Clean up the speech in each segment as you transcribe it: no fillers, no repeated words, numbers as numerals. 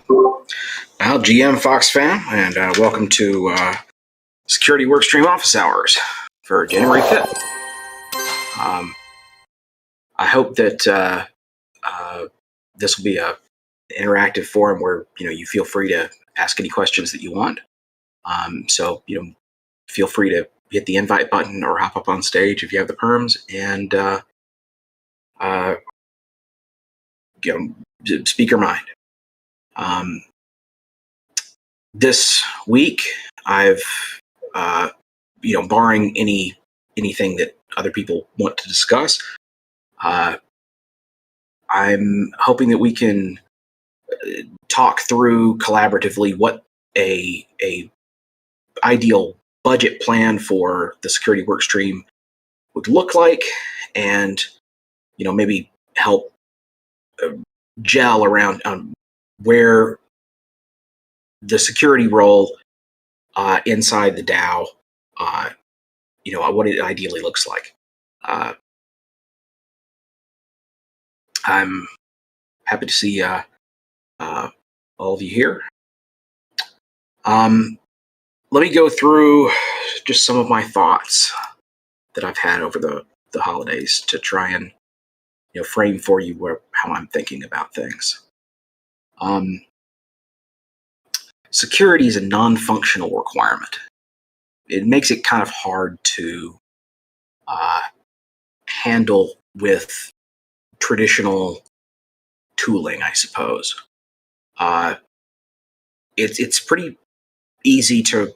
Well, GM Fox fam, and welcome to Security Workstream Office Hours for January 5th. I hope that this will be an interactive forum where you feel free to ask any questions that you want. So feel free to hit the invite button or hop up on stage if you have the perms, and speak your mind. This week, I've barring anything that other people want to discuss, I'm hoping that we can talk through collaboratively what a ideal budget plan for the security work stream would look like, and maybe help gel around where the security role inside the DAO, what it ideally looks like. I'm happy to see all of you here. Let me go through just some of my thoughts that I've had over the holidays to try and frame for you how I'm thinking about things. Security is a non-functional requirement. It makes it kind of hard to handle with traditional tooling, I suppose. It's pretty easy to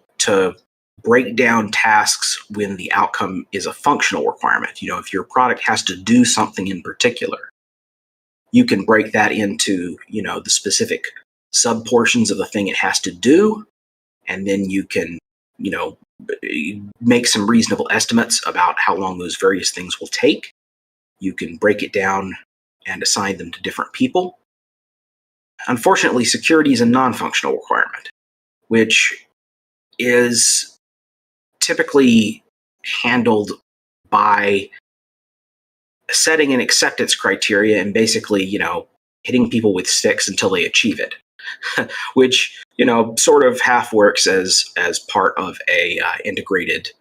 break down tasks when the outcome is a functional requirement. If your product has to do something in particular, you can break that into the specific sub portions of the thing it has to do, and then you can make some reasonable estimates about how long those various things will take. You can break it down and assign them to different people. Unfortunately, security is a non-functional requirement, which is typically handled by setting an acceptance criteria and basically, hitting people with sticks until they achieve it, which, sort of half works as part of a integrated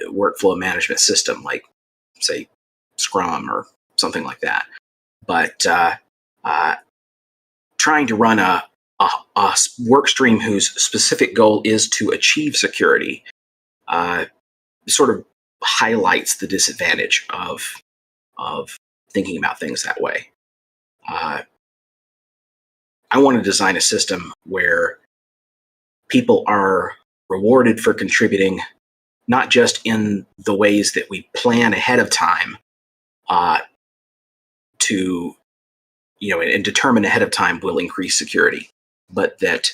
workflow management system, like, say, Scrum or something like that. But trying to run a work stream whose specific goal is to achieve security sort of highlights the disadvantage of thinking about things that way. I want to design a system where people are rewarded for contributing, not just in the ways that we plan ahead of time to, and determine ahead of time will increase security, but that,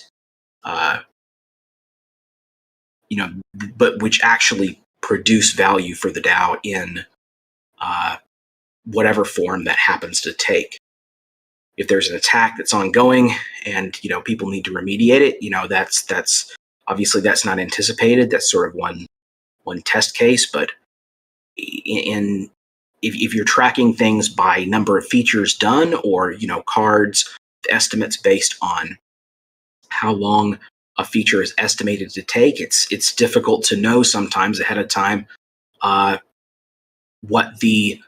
but which actually produce value for the DAO in whatever form that happens to take. If there's an attack that's ongoing and people need to remediate it, that's obviously that's not anticipated. That's sort of one test case. But if you're tracking things by number of features done, or cards, estimates based on how long a feature is estimated to take, it's difficult to know sometimes ahead of time what the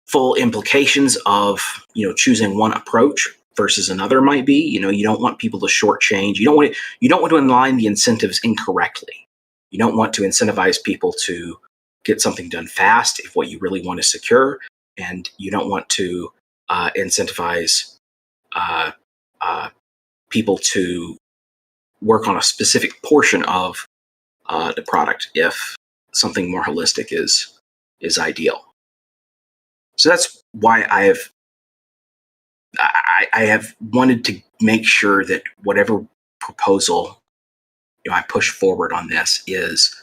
full implications of choosing one approach versus another might be. You don't want people to shortchange. You don't want to align the incentives incorrectly. You don't want to incentivize people to get something done fast if what you really want is secure, and you don't want to incentivize people to work on a specific portion of the product if something more holistic is ideal. So that's why I have wanted to make sure that whatever proposal I push forward on this is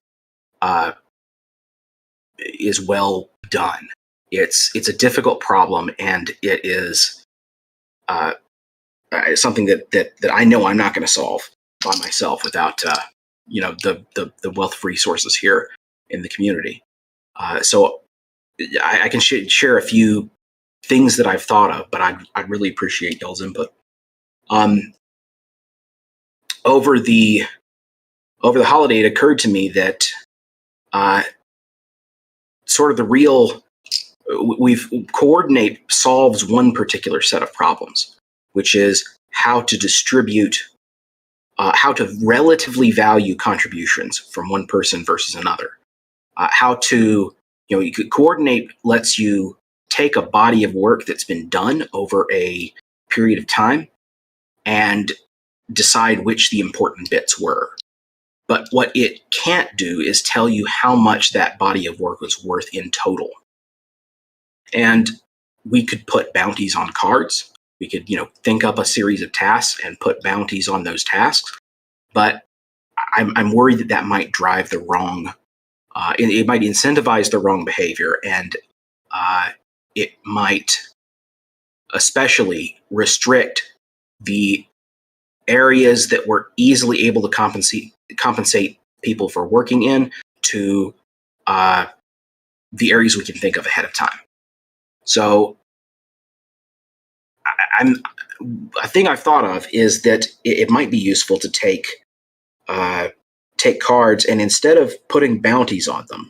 well done. It's a difficult problem, and it is something that I know I'm not going to solve by myself without the wealth of resources here in the community. So I can share a few things that I've thought of, but I'd really appreciate y'all's input. Over the holiday, it occurred to me that sort of the real coordinate solves one particular set of problems, which is how to distribute, how to relatively value contributions from one person versus another. How to, coordinate lets you take a body of work that's been done over a period of time and decide which the important bits were. But what it can't do is tell you how much that body of work was worth in total. And we could put bounties on cards. We could, think up a series of tasks and put bounties on those tasks. But I'm worried that might drive the wrong, it might incentivize the wrong behavior, and it might especially restrict the areas that we're easily able to compensate people for working in to the areas we can think of ahead of time. So a thing I've thought of is that it might be useful to take cards, and instead of putting bounties on them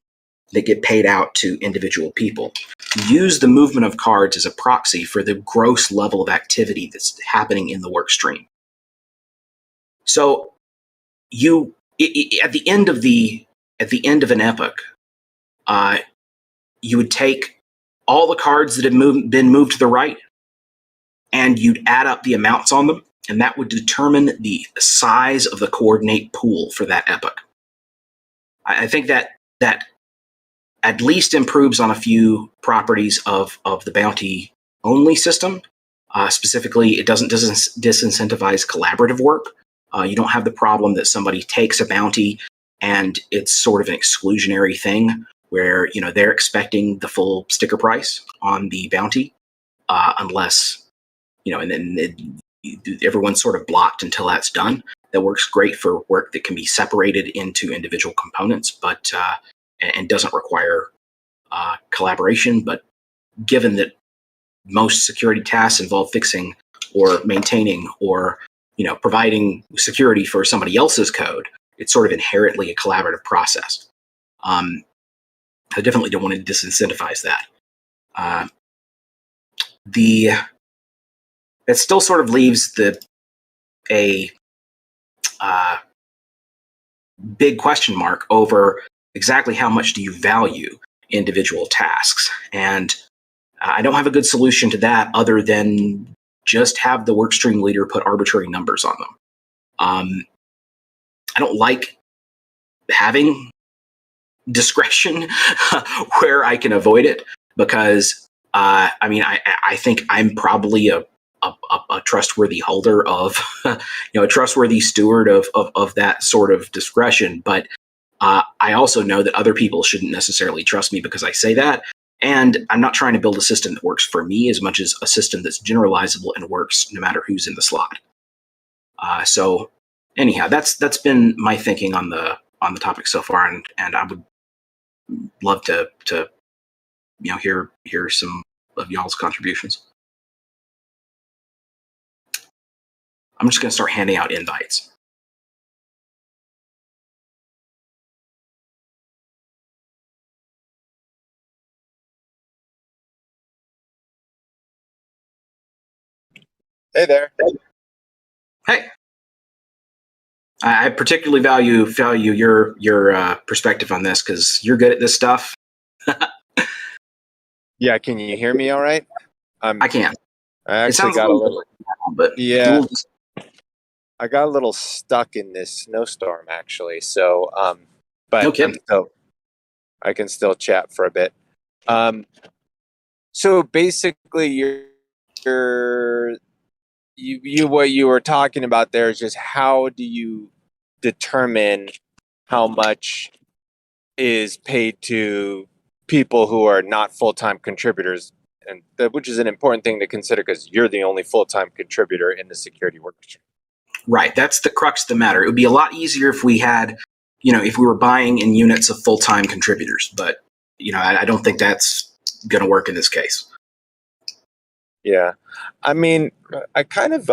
that get paid out to individual people, use the movement of cards as a proxy for the gross level of activity that's happening in the work stream. So at the end of an epoch, you would take all the cards that have been moved to the right, and you'd add up the amounts on them, and that would determine the size of the coordinate pool for that epoch. I think that at least improves on a few properties of the bounty only system. Specifically, it doesn't disincentivize collaborative work. You don't have the problem that somebody takes a bounty and it's sort of an exclusionary thing where they're expecting the full sticker price on the bounty, unless and then everyone's sort of blocked until that's done. That works great for work that can be separated into individual components, but and doesn't require collaboration. But given that most security tasks involve fixing or maintaining or providing security for somebody else's code, it's sort of inherently a collaborative process. I definitely don't want to disincentivize that. It still sort of leaves a big question mark over exactly how much do you value individual tasks. And I don't have a good solution to that other than just have the workstream leader put arbitrary numbers on them. I don't like having discretion where I can avoid it, because I think I'm probably a trustworthy holder of, a trustworthy steward of that sort of discretion. But I also know that other people shouldn't necessarily trust me because I say that. And I'm not trying to build a system that works for me as much as a system that's generalizable and works no matter who's in the slot. So anyhow, that's been my thinking on the topic so far, and I would love to hear some of y'all's contributions. I'm just going to start handing out invites. Hey there. Hey. I particularly value your perspective on this because you're good at this stuff. Yeah, can you hear me all right? I can. I actually got a little, but yeah. I got a little stuck in this snowstorm actually. So, but I can still chat for a bit. So basically, what you were talking about there is just how do you determine how much is paid to people who are not full-time contributors, and which is an important thing to consider because you're the only full-time contributor in the security work stream. Right, that's the crux of the matter. It would be a lot easier if we had, if we were buying in units of full-time contributors, but I don't think that's going to work in this case. Yeah, I mean, I kind of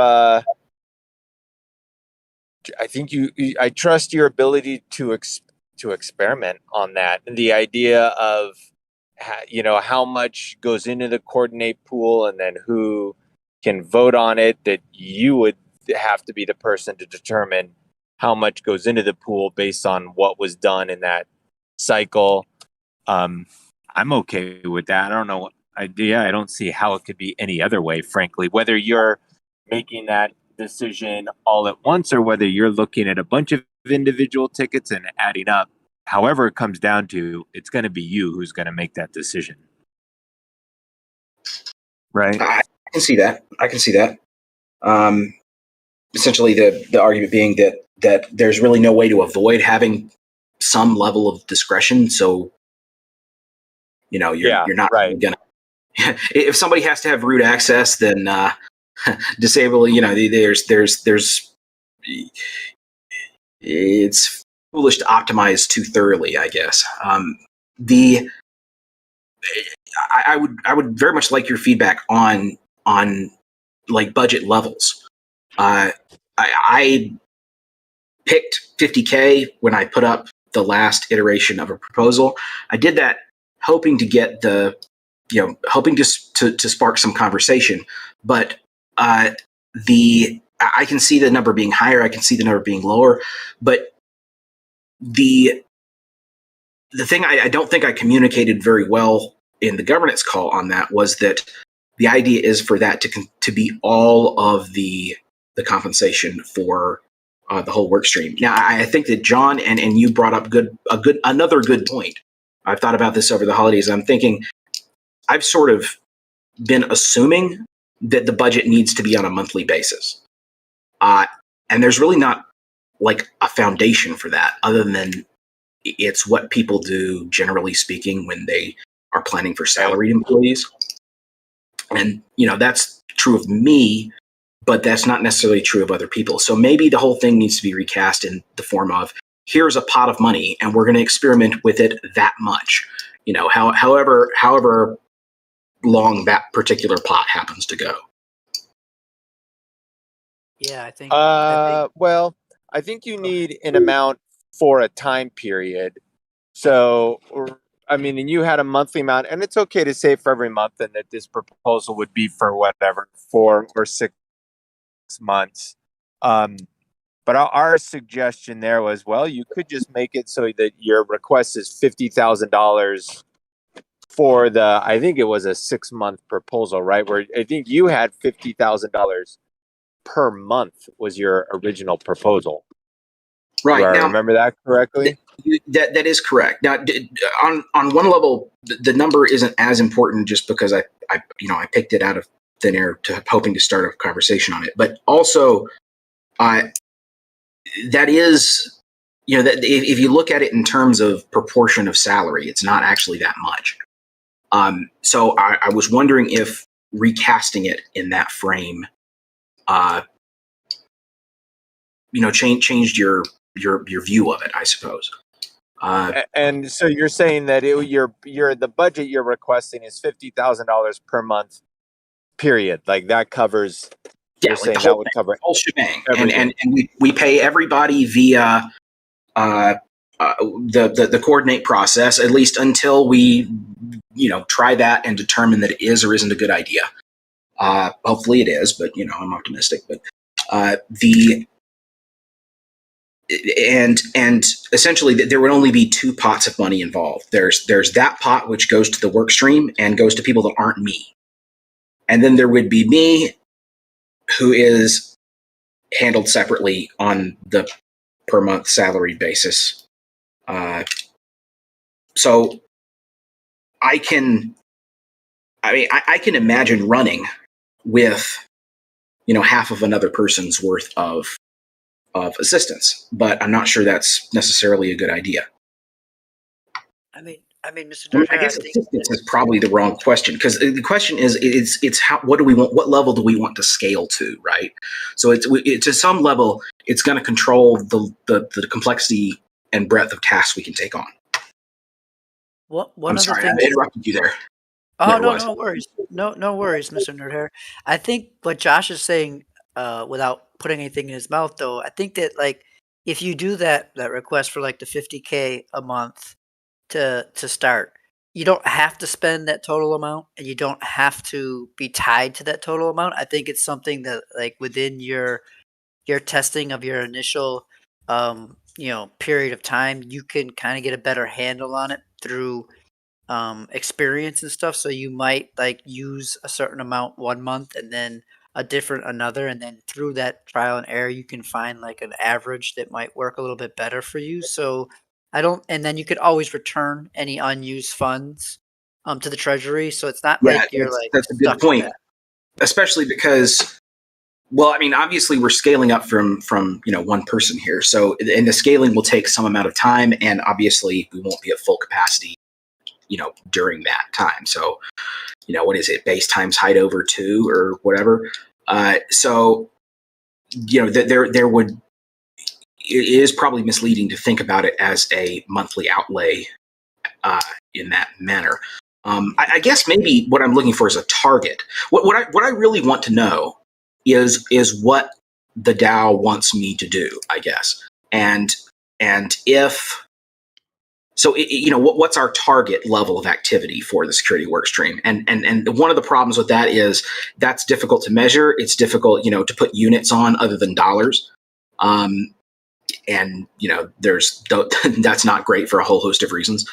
I trust your ability to experiment on that, and the idea of how much goes into the coordinate pool, and then who can vote on it. That you would have to be the person to determine how much goes into the pool based on what was done in that cycle. I'm okay with that. I don't know. I don't see how it could be any other way, frankly. Whether you're making that decision all at once or whether you're looking at a bunch of individual tickets and adding up, however it comes down to, it's going to be you who's going to make that decision. Right? I can see that. Essentially, the argument being that there's really no way to avoid having some level of discretion. So, you're not right. going to. If somebody has to have root access, then disable. There's. It's foolish to optimize too thoroughly, I guess. I would very much like your feedback on like budget levels. I picked 50K when I put up the last iteration of a proposal. I did that hoping to get hoping to spark some conversation, but I can see the number being higher. I can see the number being lower, but the thing I don't think I communicated very well in the governance call on that was that the idea is for that to be all of the compensation for the whole work stream. Now, I think that John and you brought up another good point. I've thought about this over the holidays. I'm thinking I've sort of been assuming that the budget needs to be on a monthly basis. And there's really not like a foundation for that other than it's what people do, generally speaking, when they are planning for salaried employees. And, that's true of me, but that's not necessarily true of other people. So maybe the whole thing needs to be recast in the form of, here's a pot of money and we're going to experiment with it that much, however long that particular pot happens to go. Yeah, I think. Well, I think you need an amount for a time period. So, and you had a monthly amount, and it's okay to say for every month, and that this proposal would be for whatever, 4 or 6 months. But our suggestion there was, well, you could just make it so that your request is $50,000 for I think it was a 6-month proposal, right? Where I think you had $50,000 per month was your original proposal. Right. Do I now, remember that correctly? That is correct. Now, on one level, the number isn't as important just because I picked it out of thin air hoping to start a conversation on it. But also, that is, that if you look at it in terms of proportion of salary, it's not actually that much. So I was wondering if recasting it in that frame, changed your view of it, I suppose. And so you're saying that the budget you're requesting is $50,000 per month, period. Like that covers. Yeah, you're like saying the whole that would thing, cover the whole shebang, and we pay everybody via the coordinate process, at least until we try that and determine that it is or isn't a good idea. Hopefully it is, but I'm optimistic. But and essentially there would only be 2 pots of money involved. There's that pot which goes to the work stream and goes to people that aren't me, and then there would be me, who is handled separately on the per month salary basis. So I can imagine running with half of another person's worth of assistance, but I'm not sure that's necessarily a good idea. I mean, Mr. Dirk, I guess assistance is probably the wrong question, because the question is, it's how, what do we want? What level do we want to scale to, right? So it's to some level, it's going to control the complexity and breadth of tasks we can take on. One of the I things. interrupted you there. Oh, no worries. No worries, Mr. Nerdhair. I think what Josh is saying without putting anything in his mouth, though, I think that like if you do that request for like the 50K a month to start, you don't have to spend that total amount, and you don't have to be tied to that total amount. I think it's something that like within your testing of your initial period of time, you can kind of get a better handle on it through experience and stuff. So you might like use a certain amount one month and then a different another, and then through that trial and error you can find like an average that might work a little bit better for you. So I don't and then you could always return any unused funds to the treasury, so it's not Yeah, like you're like that's a good stuck with point, that. especially because, well, I mean, obviously we're scaling up from one person here, so and the scaling will take some amount of time, and obviously we won't be at full capacity, during that time. So, what is it, base times height over 2 or whatever? So, there would, it is probably misleading to think about it as a monthly outlay in that manner. I guess maybe what I'm looking for is a target. What I really want to know is what the DAO wants me to do, I guess, and if so, what's our target level of activity for the security work stream? And one of the problems with that is that's difficult to measure. It's difficult, to put units on other than dollars. And there's that's not great for a whole host of reasons.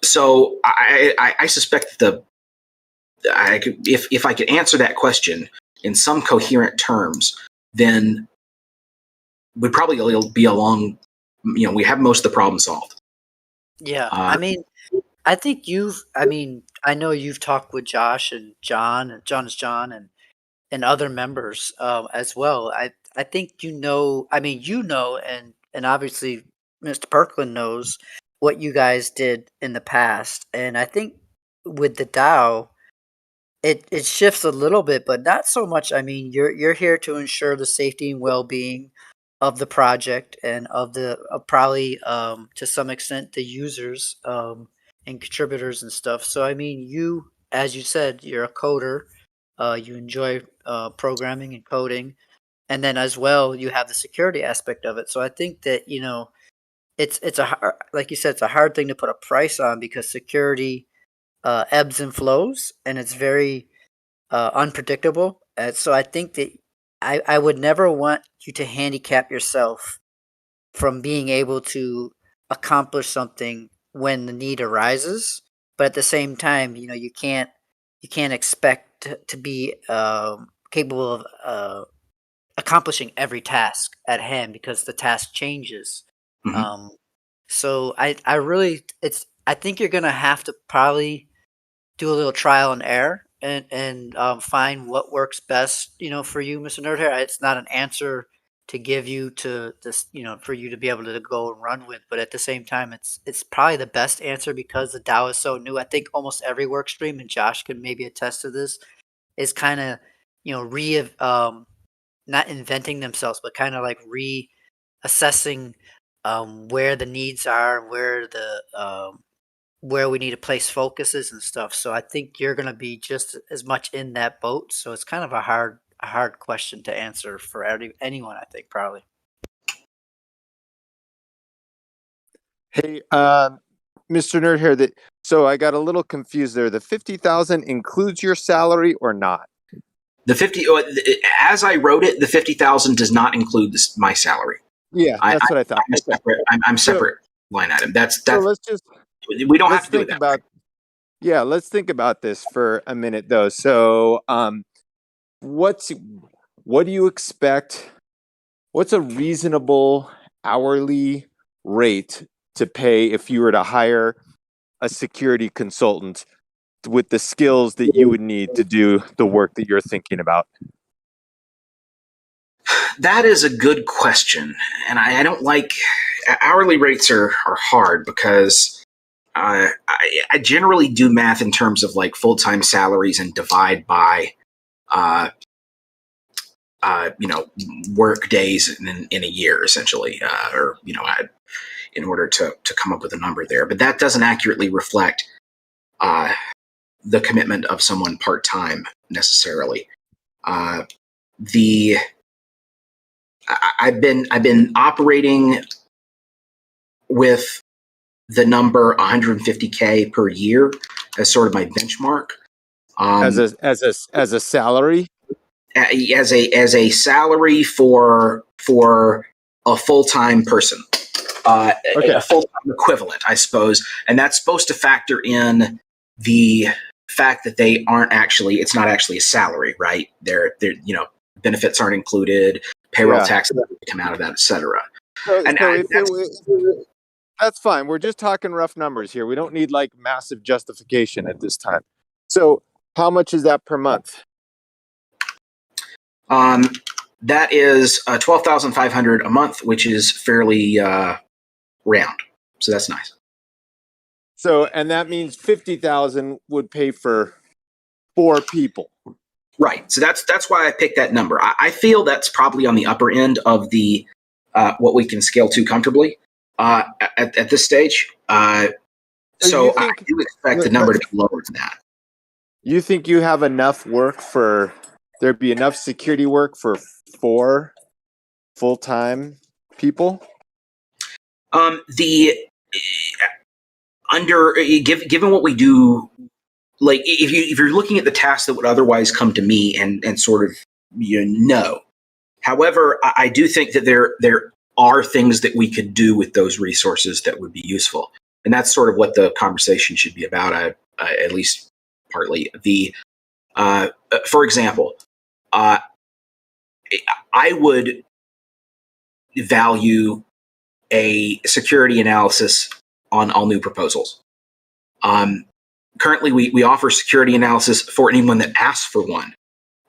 So I suspect if I could answer that question in some coherent terms, then we'd probably be along. We have most of the problem solved. Yeah, I mean, I think I know you've talked with Josh and John, and John is John, and other members as well. I think and obviously Mr. Perkland knows what you guys did in the past, and I think with the DAO, it shifts a little bit, but not so much. I mean, you're here to ensure the safety and well being of the project and of the probably to some extent the users and contributors and stuff. So I mean, you, as you said, you're a coder. You enjoy programming and coding, and then as well you have the security aspect of it. So I think that it's like you said, it's a hard thing to put a price on because security ebbs and flows, and it's very unpredictable. So I think that I would never want you to handicap yourself from being able to accomplish something when the need arises. But at the same time, you can't expect to be capable of accomplishing every task at hand because the task changes. Mm-hmm. So I really I think you're gonna have to probably do a little trial and error and find what works best, for you, Mr. Nerdhair. It's not an answer to give you to this, for you to be able to go and run with, but at the same time, it's probably the best answer because the DAO is so new. I think almost every work stream, and Josh could maybe attest to this, is kind of not inventing themselves, but kind of like reassessing where the needs are and where we need to place focuses and stuff. So I think you're going to be just as much in that boat. So it's kind of a hard question to answer for anyone, I think, probably. Hey, Mr. Nerd here. So I got a little confused there. The 50,000 includes your salary or not? The 50, as I wrote it, the 50,000 does not include my salary. Yeah, that's what I thought. I'm separate line item. That's. So let's just. We don't have to do it that way. Yeah, let's think about this for a minute, though. So, what do you expect? What's a reasonable hourly rate to pay if you were to hire a security consultant with the skills that you would need to do the work that you're thinking about? That is a good question, and I don't like hourly rates are hard because I generally do math in terms of like full-time salaries and divide by work days in a year, essentially, or in order to come up with a number there. But that doesn't accurately reflect the commitment of someone part-time necessarily. The I've been operating with the number 150K per year as sort of my benchmark. As a salary? As a salary for a full-time person, Okay. a full-time equivalent, I suppose, and that's supposed to factor in the fact that they aren't actually, it's not actually a salary, right? They're benefits aren't included, payroll taxes come out of that, etc. That's fine. We're just talking rough numbers here. We don't need like massive justification at this time. So how much is that per month? That is 12,500 a month, which is fairly round. So that's nice. So, and that means 50,000 would pay for 4 people. Right. So that's why I picked that number. I feel that's probably on the upper end of the what we can scale to comfortably at this stage. So I do expect the number to be lower than that. You think you have enough work for, there'd be enough security work for 4 full-time people? Given what we do, like if you're looking at the tasks that would otherwise come to me and sort of no. However, I do think that there are things that we could do with those resources that would be useful, and that's sort of what the conversation should be about. At least partly. For example, I would value a security analysis on all new proposals. Currently, we offer security analysis for anyone that asks for one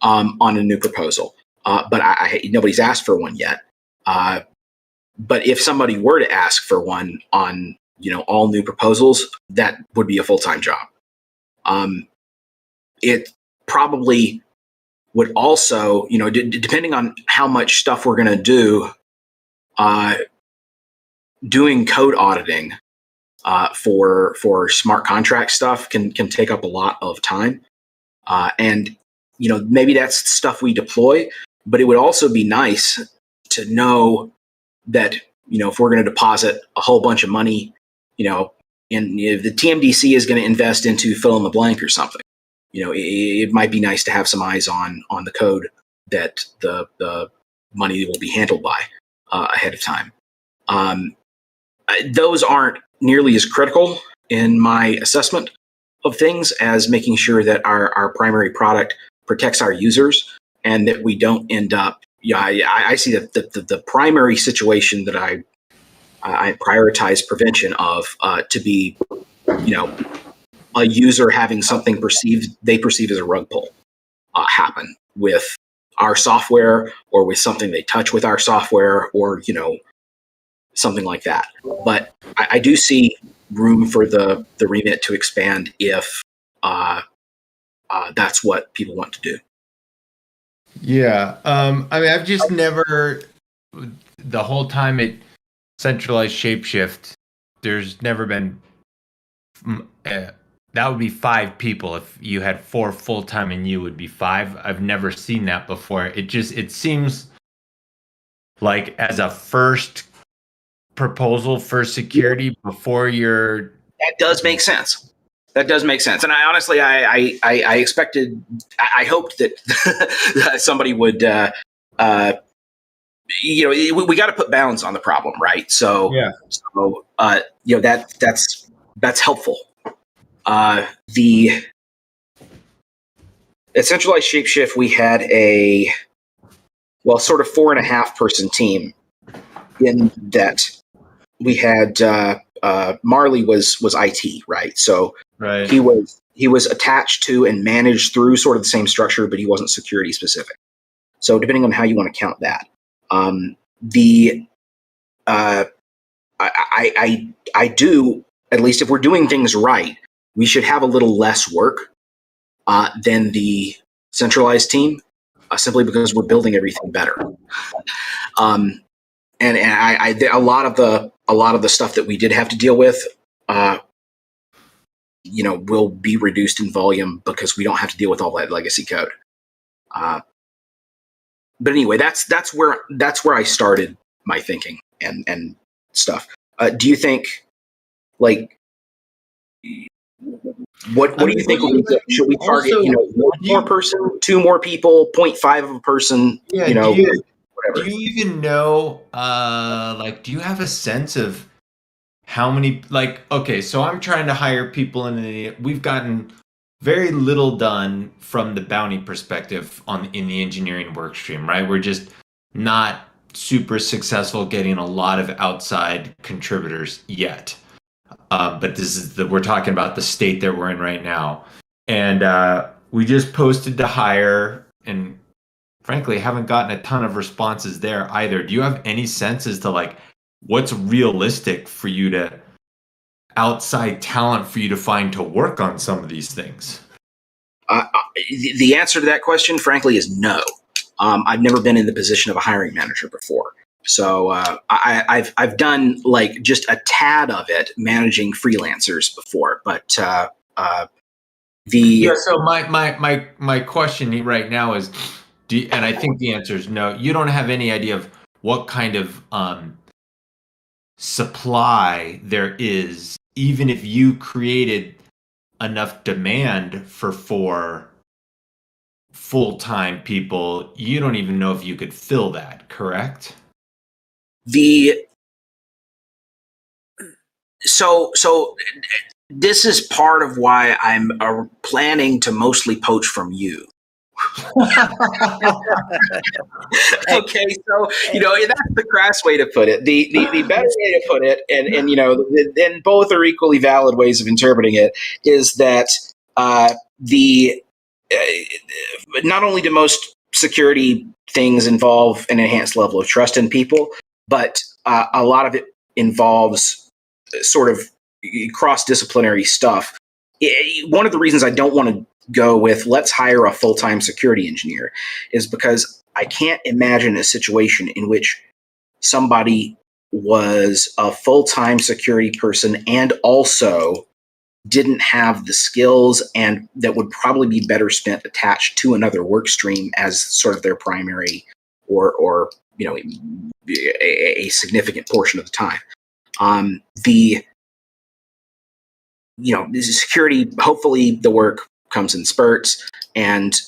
on a new proposal, but nobody's asked for one yet. But if somebody were to ask for one on all new proposals, that would be a full-time job. It probably would also, depending on how much stuff we're going to do, doing code auditing for smart contract stuff can take up a lot of time. And maybe that's stuff we deploy, but it would also be nice to know that, if we're going to deposit a whole bunch of money, and if the TMDC is going to invest into fill in the blank or something, it might be nice to have some eyes on the code that the money will be handled by ahead of time. Those aren't nearly as critical in my assessment of things as making sure that our primary product protects our users and that we don't end up. I see that the primary situation that I prioritize prevention of to be, a user having something they perceive as a rug pull happen with our software or with something they touch with our software or, something like that. But I do see room for the remit to expand if that's what people want to do. Yeah. I've just never, the whole time at centralized ShapeShift, there's never been, that would be 5 people. If you had 4 full-time and you would be 5. I've never seen that before. It seems like as a first proposal for security before you're... That does make sense. And I honestly, I expected, I hoped that somebody would, we got to put bounds on the problem, right? So, yeah. That's helpful. At centralized ShapeShift, we had a sort of 4.5 person team in that we had Marley was IT, right? So right. he was attached to and managed through sort of the same structure, but he wasn't security specific. So depending on how you want to count that, I do, at least if we're doing things right, we should have a little less work than the centralized team, simply because we're building everything better. And a lot of the stuff that we did have to deal with, will be reduced in volume because we don't have to deal with all that legacy code. but anyway, that's where I started my thinking and stuff. Do you think, like, what do you think? Should we target, one more person, two more people, 0.5 of a person? Yeah. Whatever. Do you even know? Do you have a sense of how many? Okay, so I'm trying to hire people, and we've gotten very little done from the bounty perspective in the engineering work stream, right? We're just not super successful getting a lot of outside contributors yet. But we're talking about the state that we're in right now. And we just posted to hire, and frankly, haven't gotten a ton of responses there either. Do you have any sense as to what's realistic for you to outside talent for you to find to work on some of these things? The answer to that question, frankly, is no. I've never been in the position of a hiring manager before. So I've done just a tad of it managing freelancers before, but So my question right now is, and I think the answer is no. You don't have any idea of what kind of supply there is, even if you created enough demand for 4 full-time people. You don't even know if you could fill that, correct? So this is part of why I'm planning to mostly poach from you. Okay, so that's the crass way to put it. The better way to put it, and both are equally valid ways of interpreting it, is that not only do most security things involve an enhanced level of trust in people, but a lot of it involves sort of cross-disciplinary stuff. One of the reasons I don't want to go with let's hire a full-time security engineer is because I can't imagine a situation in which somebody was a full-time security person and also didn't have the skills, and that would probably be better spent attached to another work stream as sort of their primary or a significant portion of the time. The security, hopefully the work comes in spurts, and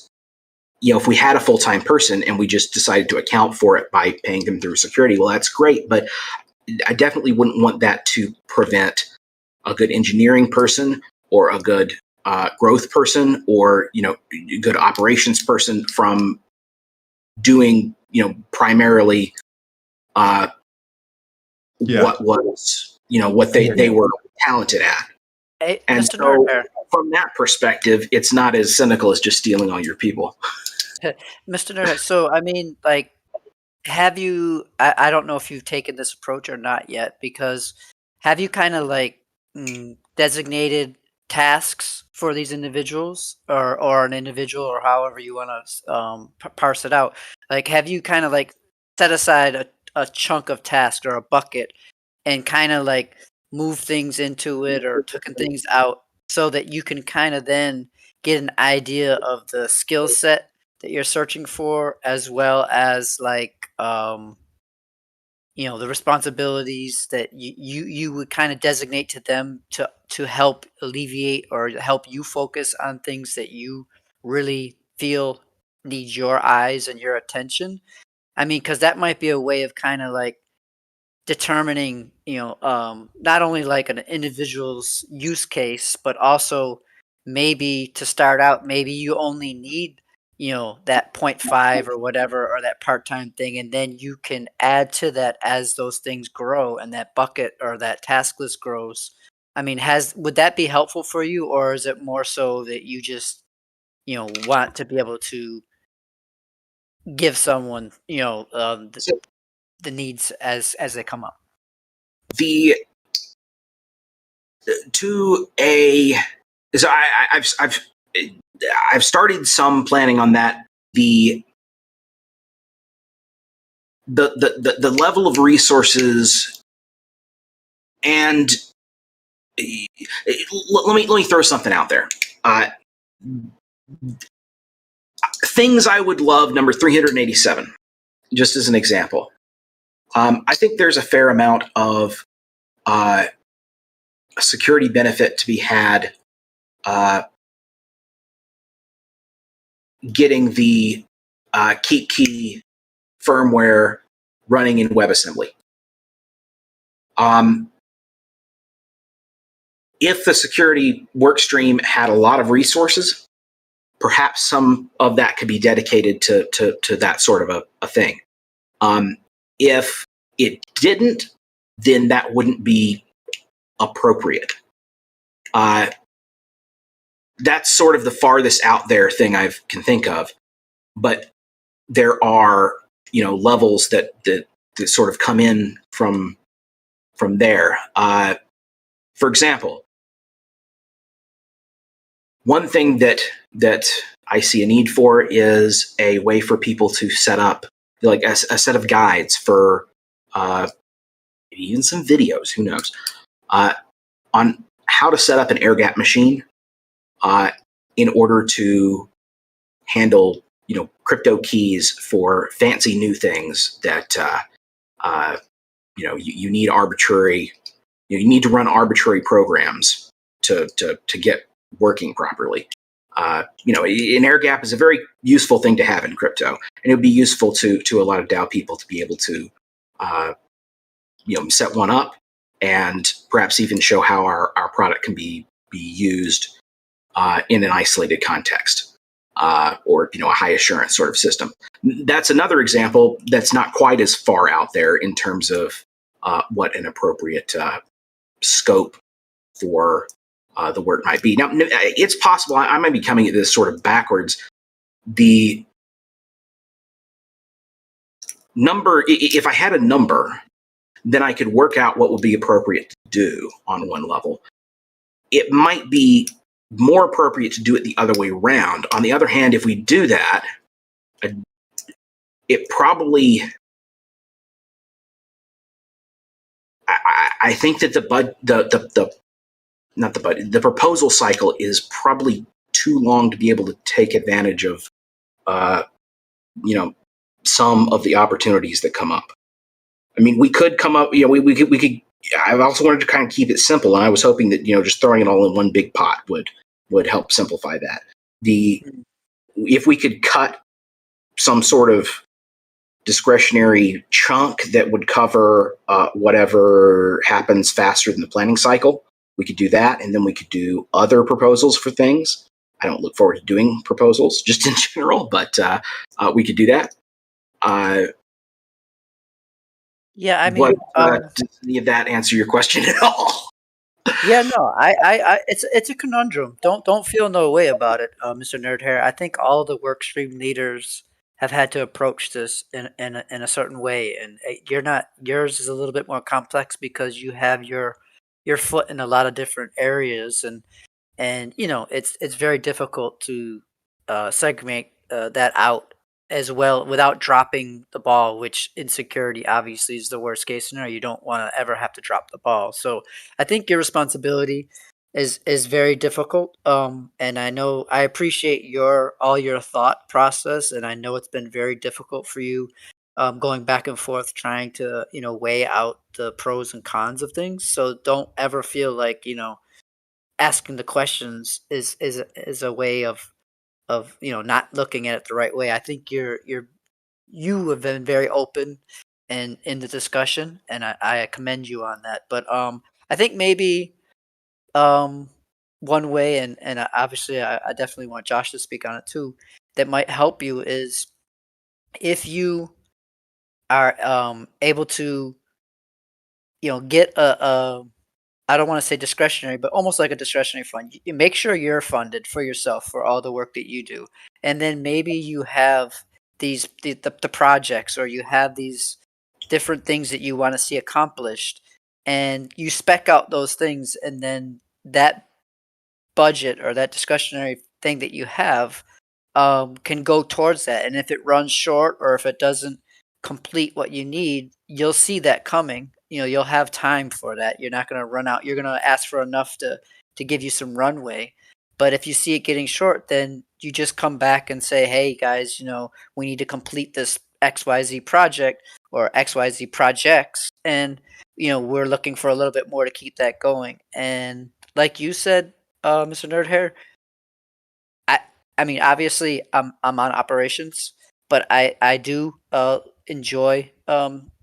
if we had a full-time person and we just decided to account for it by paying them through security, well, that's great, but I definitely wouldn't want that to prevent a good engineering person or a good growth person or good operations person from doing primarily what was what they were talented at. Hey, and Mr. so Nerdbear. From that perspective, it's not as cynical as just stealing all your people. Mr. Nerdbear, so I mean, have you? I don't know if you've taken this approach or not yet, because have you kind of designated tasks for these individuals or an individual, or however you want to parse it out? Have you kind of set aside a chunk of tasks or a bucket and kind of move things into it or taken things out so that you can kind of then get an idea of the skill set that you're searching for, as well as the responsibilities that you would kind of designate to them to help alleviate or help you focus on things that you really feel need your eyes and your attention. I mean, because that might be a way of kind of determining, not only an individual's use case, but also maybe to start out, maybe you only need that 0.5 or whatever, or that part-time thing, and then you can add to that as those things grow and that bucket or that task list grows. I mean, would that be helpful for you, or is it more so that you just want to be able to give someone the needs as they come up? I've started some planning on that. The level of resources, and let me throw something out there. things I would love, number 387, just as an example. I think there's a fair amount of security benefit to be had getting the Keep Key firmware running in WebAssembly. If the security workstream had a lot of resources, perhaps some of that could be dedicated to that sort of a thing. If it didn't, then that wouldn't be appropriate. That's sort of the farthest out there thing I can think of, but there are levels that sort of come in from there. For example, one thing that I see a need for is a way for people to set up like a set of guides for even some videos, who knows, on how to set up an air gap machine in order to handle crypto keys for fancy new things that you need arbitrary. You need to run arbitrary programs to get working properly. An air gap is a very useful thing to have in crypto, and it would be useful to a lot of DAO people to be able to set one up and perhaps even show how our product can be used in an isolated context or a high assurance sort of system. That's another example that's not quite as far out there in terms of what an appropriate scope for the work might be. Now, it's possible I might be coming at this sort of backwards. The number, if I had a number, then I could work out what would be appropriate to do on one level. It might be more appropriate to do it the other way around. On the other hand, if we do that, it probably, I think that the proposal cycle is probably too long to be able to take advantage of, some of the opportunities that come up. I mean, we could come up, we could. I also wanted to kind of keep it simple, and I was hoping that just throwing it all in one big pot would help simplify that. If we could cut some sort of discretionary chunk that would cover whatever happens faster than the planning cycle, we could do that, and then we could do other proposals for things. I don't look forward to doing proposals just in general, but we could do that. Yeah, I mean, does any of that answer your question at all? Yeah, no, it's a conundrum. Don't feel no way about it, Mr. Nerdhair. I think all the workstream leaders have had to approach this in a certain way, and yours is a little bit more complex because you have your foot in a lot of different areas, and it's very difficult to segment that out as well without dropping the ball, which in security obviously is the worst case scenario. You don't want to ever have to drop the ball. So I think your responsibility is very difficult. And I appreciate all your thought process, and I know it's been very difficult for you going back and forth trying to weigh out the pros and cons of things. So don't ever feel like asking the questions is a way of not looking at it the right way. I think you have been very open and in the discussion, and I commend you on that. But I think maybe one way, and obviously I definitely want Josh to speak on it too, that might help you is if you are able to get a I don't want to say discretionary, but almost like a discretionary fund. You make sure you're funded for yourself for all the work that you do, and then maybe you have the projects, or you have these different things that you want to see accomplished, and you spec out those things, and then that budget or that discretionary thing that you have can go towards that. And if it runs short, or if it doesn't complete what you need, you'll see that coming. You'll have time for that. You're not going to run out. You're going to ask for enough to give you some runway. But if you see it getting short, then you just come back and say, hey guys, we need to complete this XYZ project or XYZ projects, and we're looking for a little bit more to keep that going. And like you said, Mr. Nerdhair, I mean, obviously, I'm on operations, but I do enjoy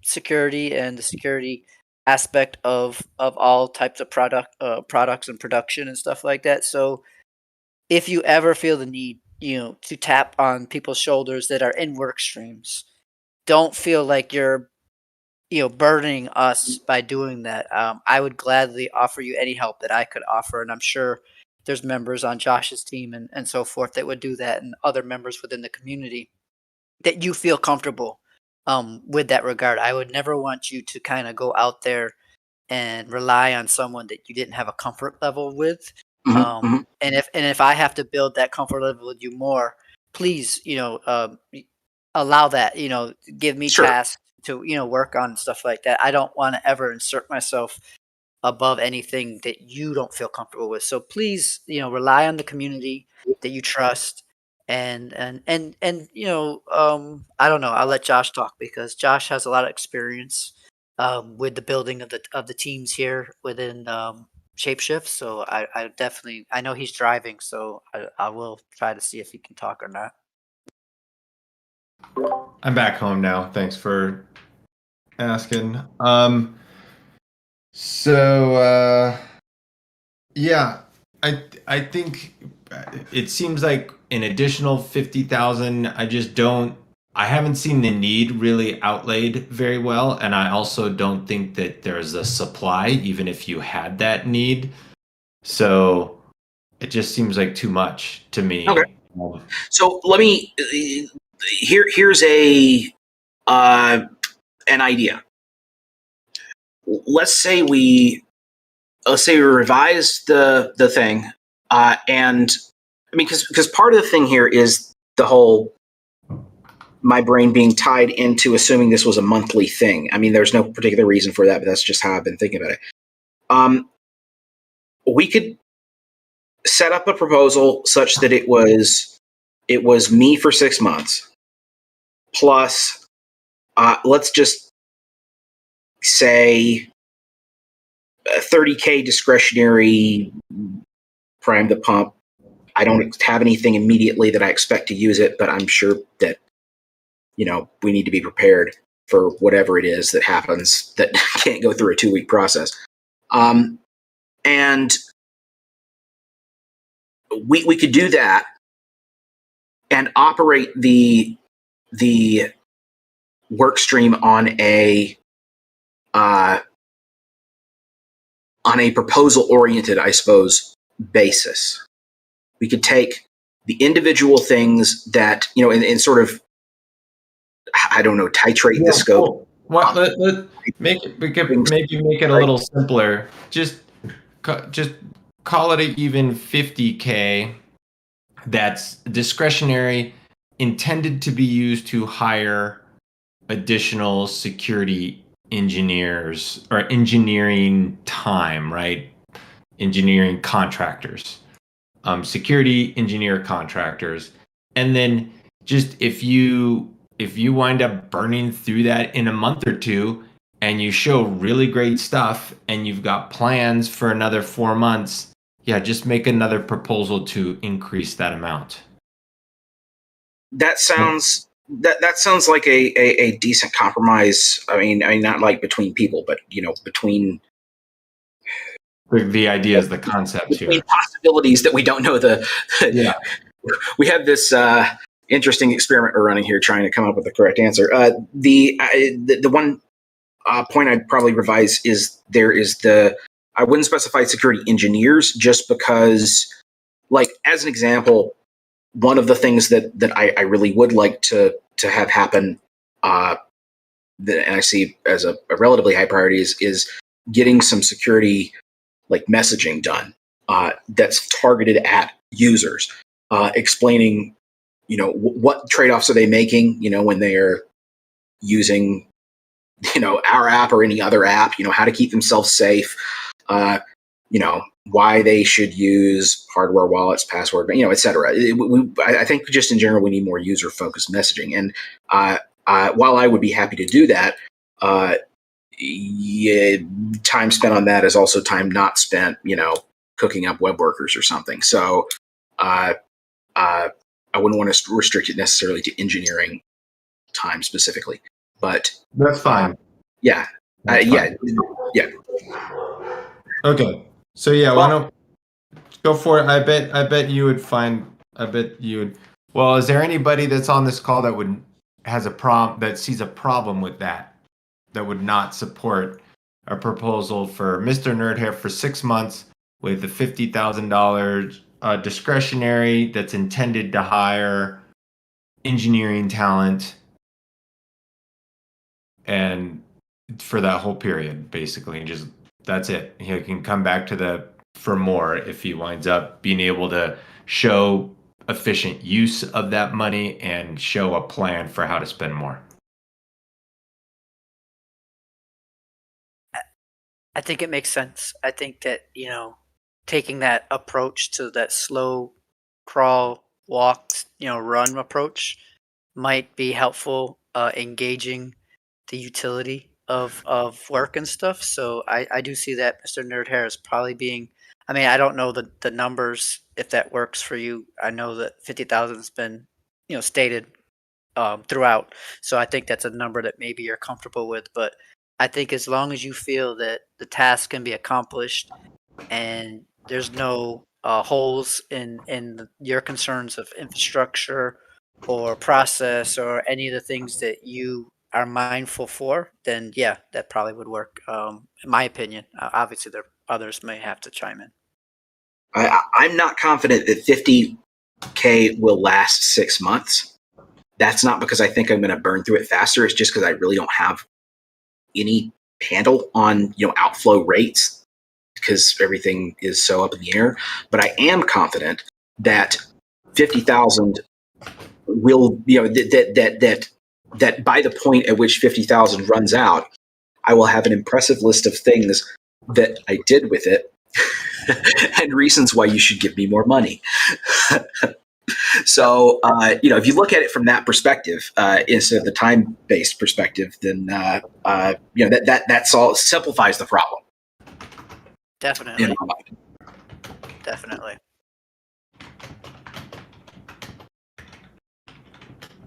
security and the security aspect of all types of products and production and stuff like that. So if you ever feel the need, to tap on people's shoulders that are in work streams, don't feel like you're burdening us by doing that. I would gladly offer you any help that I could offer, and I'm sure there's members on Josh's team and so forth that would do that, and other members within the community that you feel comfortable with that regard. I would never want you to kind of go out there and rely on someone that you didn't have a comfort level with. And if I have to build that comfort level with you more, please, allow that. Give me Sure. tasks to work on stuff like that. I don't want to ever insert myself above anything that you don't feel comfortable with. So please, rely on the community that you trust. And I don't know. I'll let Josh talk because Josh has a lot of experience with the building of the teams here within ShapeShift. So I definitely, I know he's driving, so I will try to see if he can talk or not. I'm back home now. Thanks for asking. Yeah, I think it seems like an additional 50,000. I haven't seen the need really outlaid very well, and I also don't think that there's a supply, even if you had that need. So it just seems like too much to me. Okay. So let me here's an idea. Let's say we revise the thing, and I mean, because part of the thing here is the whole my brain being tied into assuming this was a monthly thing. I mean, there's no particular reason for that, but that's just how I've been thinking about it. We could set up a proposal such that it was me for 6 months plus let's just say 30K discretionary prime the pump. I don't have anything immediately that I expect to use it, but I'm sure that we need to be prepared for whatever it is that happens that can't go through a 2-week process. And we could do that and operate the work stream on a proposal oriented, I suppose, basis. We could take the individual things that and sort of, I don't know, titrate the scope. Well, let make it. We could maybe make it a little simpler. Just call it even 50K. That's discretionary, intended to be used to hire additional security engineers or engineering time, right? Engineering contractors, security engineer contractors, and then just if you wind up burning through that in a month or two and you show really great stuff and you've got plans for another 4 months, yeah, just make another proposal to increase that amount. That sounds that sounds like a decent compromise. I mean, not like between people, but between the idea is the concept between here. Possibilities that we don't know Yeah. We have this interesting experiment we're running here, trying to come up with the correct answer. The one point I'd probably revise is I wouldn't specify security engineers just because, like, as an example, one of the things that I really would like to have happen, and I see as a relatively high priority is getting some security, like, messaging done that's targeted at users, explaining, what trade-offs are they making, when they are using, our app or any other app, how to keep themselves safe, why they should use hardware wallets, password, et cetera. I think just in general we need more user-focused messaging. And while I would be happy to do that, time spent on that is also time not spent, cooking up web workers or something. So I wouldn't want to restrict it necessarily to engineering time specifically. But that's fine. Yeah. That's fine. Yeah. Okay. So yeah, why don't go for it? I bet you would find. I bet you would. Well, is there anybody that's on this call that sees a problem with that would not support a proposal for Mr. Nerdhair for 6 months with the $50,000 discretionary that's intended to hire engineering talent and for that whole period, basically, and just that's it. He can come back for more if he winds up being able to show efficient use of that money and show a plan for how to spend more. I think it makes sense. I think that, taking that approach to that slow crawl, walk, run approach might be helpful, engaging the utility of work and stuff. So I do see that Mr. Nerdhair is probably being, I don't know the numbers, if that works for you. I know that 50,000 has been, stated throughout. So I think that's a number that maybe you're comfortable with. But I think as long as you feel that the task can be accomplished and there's no holes in your concerns of infrastructure or process or any of the things that you are mindful for, then yeah, that probably would work. In my opinion, obviously there others may have to chime in. I'm not confident that 50K will last 6 months. That's not because I think I'm going to burn through it faster. It's just because I really don't have any handle on outflow rates because everything is so up in the air. But I am confident that 50,000 will that by the point at which 50,000 runs out, I will have an impressive list of things that I did with it and reasons why you should give me more money. So, if you look at it from that perspective, instead of the time-based perspective, then, that's all simplifies the problem. Definitely. Definitely.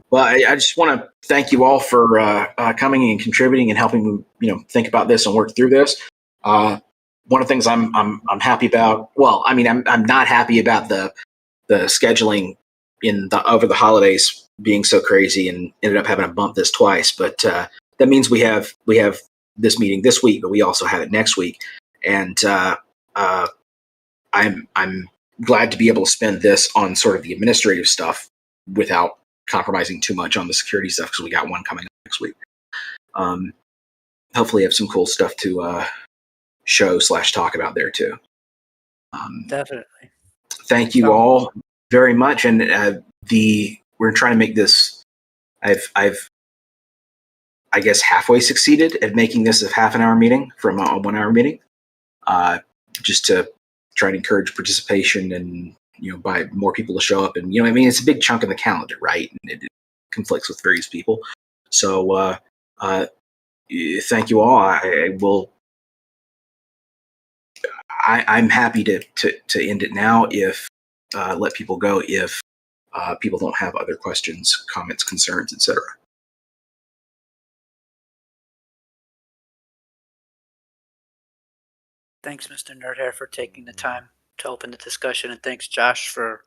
Well, I just want to thank you all for coming and contributing and helping me, think about this and work through this. One of the things I'm happy about. Well, I'm not happy about the scheduling over the holidays being so crazy and ended up having to bump this twice. But that means we have this meeting this week, but we also have it next week, and I'm glad to be able to spend this on sort of the administrative stuff without compromising too much on the security stuff because we got one coming up next week. Hopefully, have some cool stuff to show/talk about there too. Definitely. Thank you all very much, and we're trying to make this. I've I guess halfway succeeded at making this a half an hour meeting from a 1 hour meeting, just to try to encourage participation and by more people to show up. And it's a big chunk of the calendar, right? And it conflicts with various people. So thank you all. I'm happy to end it now if let people go if people don't have other questions, comments, concerns, etc. Thanks, Mr. Nerdhair, for taking the time to open the discussion, and thanks, Josh, for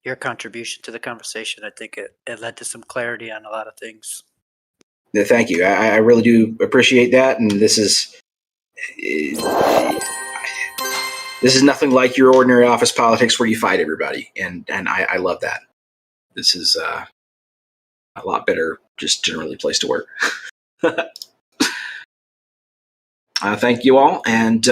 your contribution to the conversation. I think it led to some clarity on a lot of things. Thank you. I really do appreciate that, and this is nothing like your ordinary office politics where you fight everybody, and I love that. This is a lot better, just generally place to work. Thank you all, and